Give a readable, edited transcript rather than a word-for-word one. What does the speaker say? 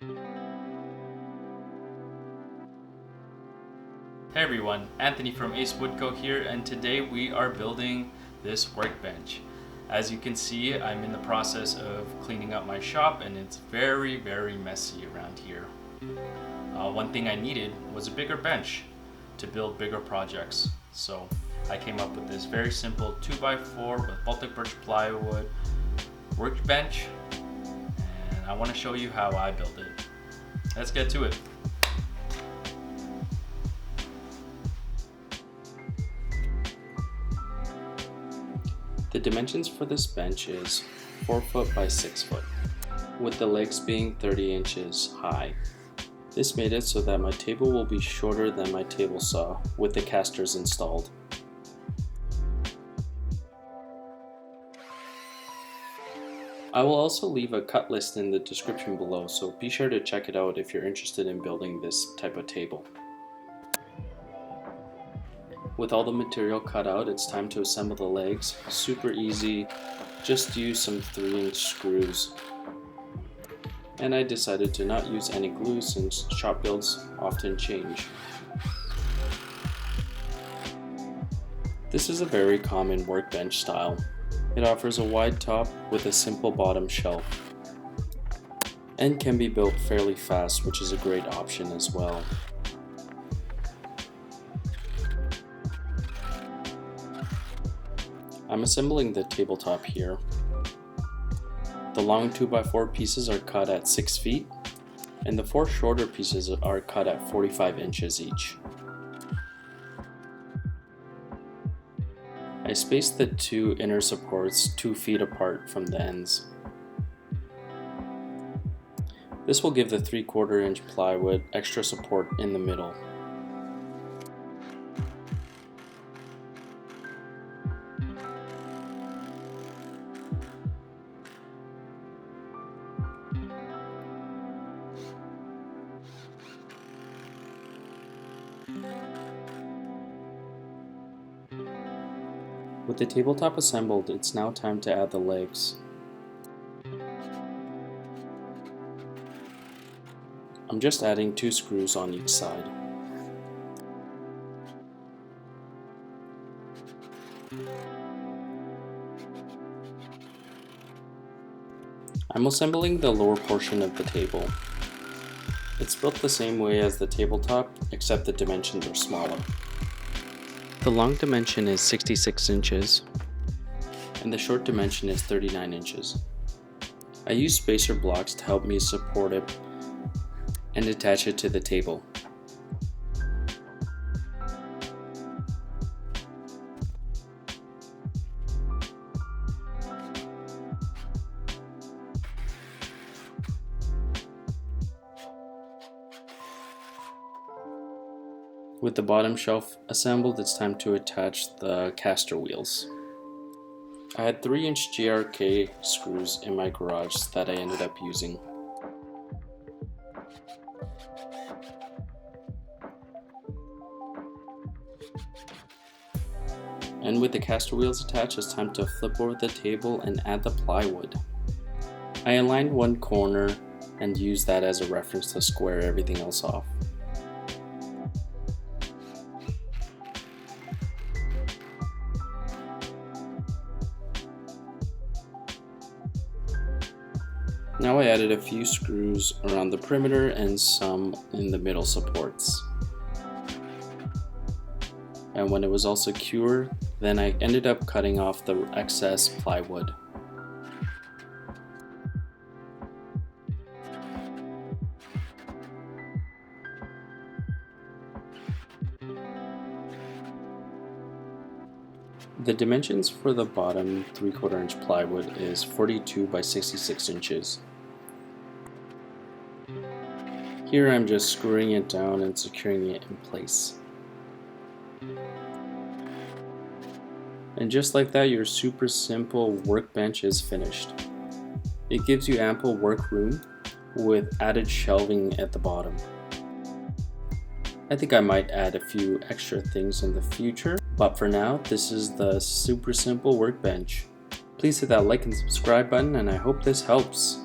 Hey everyone, Anthony from Ace Woodco here, and today we are building this workbench. As you can see, I'm in the process of cleaning up my shop and it's very messy around here. One thing I needed was a bigger bench to build bigger projects. So I came up with this very simple 2x4 with Baltic birch plywood workbench, and I want to show you how I build it. Let's get to it. The dimensions for this bench is 4 foot by 6 foot, with the legs being 30 inches high. This made it so that my table will be shorter than my table saw with the casters installed. I will also leave a cut list in the description below, so be sure to check it out if you're interested in building this type of table. With all the material cut out, it's time to assemble the legs. Super easy, just use some 3-inch screws. And I decided to not use any glue since shop builds often change. This is a very common workbench style. It offers a wide top with a simple bottom shelf, and can be built fairly fast, which is a great option as well. I'm assembling the tabletop here. The long 2x4 pieces are cut at 6 feet, and the 4 shorter pieces are cut at 45 inches each. I spaced the 2 inner supports 2 feet apart from the ends. This will give the 3/4 inch plywood extra support in the middle. With the tabletop assembled, it's now time to add the legs. I'm just adding 2 screws on each side. I'm assembling the lower portion of the table. It's built the same way as the tabletop, except the dimensions are smaller. The long dimension is 66 inches, and the short dimension is 39 inches. I use spacer blocks to help me support it and attach it to the table. With the bottom shelf assembled, it's time to attach the caster wheels. I had 3-inch GRK screws in my garage that I ended up using. And with the caster wheels attached, it's time to flip over the table and add the plywood. I aligned one corner and used that as a reference to square everything else off. Now I added a few screws around the perimeter and some in the middle supports. And when it was all secure, then I ended up cutting off the excess plywood. The dimensions for the bottom 3/4 inch plywood is 42 by 66 inches. Here I'm just screwing it down and securing it in place. And just like that, your super simple workbench is finished. It gives you ample work room with added shelving at the bottom. I think I might add a few extra things in the future, but for now, this is the super simple workbench. Please hit that like and subscribe button, and I hope this helps.